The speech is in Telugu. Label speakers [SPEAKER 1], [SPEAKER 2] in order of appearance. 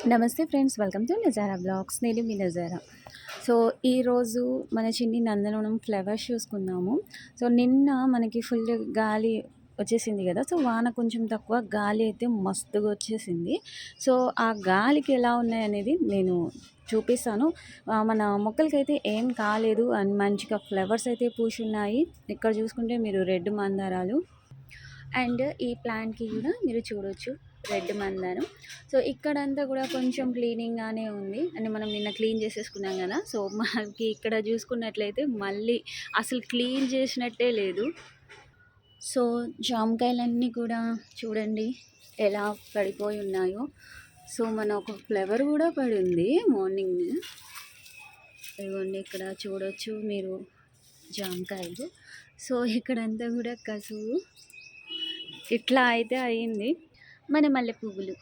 [SPEAKER 1] నమస్తే friends, welcome to Nazara blogs. నేను మీ నజారా. సో ఈరోజు మన చిన్ని నందనవనం ఫ్లవర్స్ చూసుకుందాము. సో నిన్న మనకి ఫుల్ గాలి వచ్చేసింది కదా. సో వాన కొంచెం తక్కువ, గాలి అయితే మస్తుగా వచ్చేసింది. సో ఆ గాలికి ఎలా ఉన్నాయనేది నేను చూపిస్తాను. మన మొక్కలకైతే ఏం కాలేదు అండ్ మంచిగా ఫ్లవర్స్ అయితే పూసున్నాయి. ఇక్కడ చూసుకుంటే మీరు రెడ్ మందారాలు అండ్ ఈ ప్లాంట్కి కూడా మీరు చూడొచ్చు రెడ్ మందారం. సో ఇక్కడంతా కూడా కొంచెం క్లీనింగ్గానే ఉంది అండ్ మనం నిన్న క్లీన్ చేసేసుకున్నాం కదా. సో మనకి ఇక్కడ చూసుకున్నట్లయితే మళ్ళీ అసలు క్లీన్ చేసినట్టే లేదు. సో జామకాయలన్నీ కూడా చూడండి ఎలా పడిపోయి ఉన్నాయో. సో మన ఒక ఫ్లవర్ కూడా పడింది మార్నింగ్. ఇదిగోండి ఇక్కడ చూడొచ్చు మీరు జామకాయలు. సో ఇక్కడంతా కూడా కసువు ఇట్లా అయితే అయింది మన మల్లె పువ్వులు.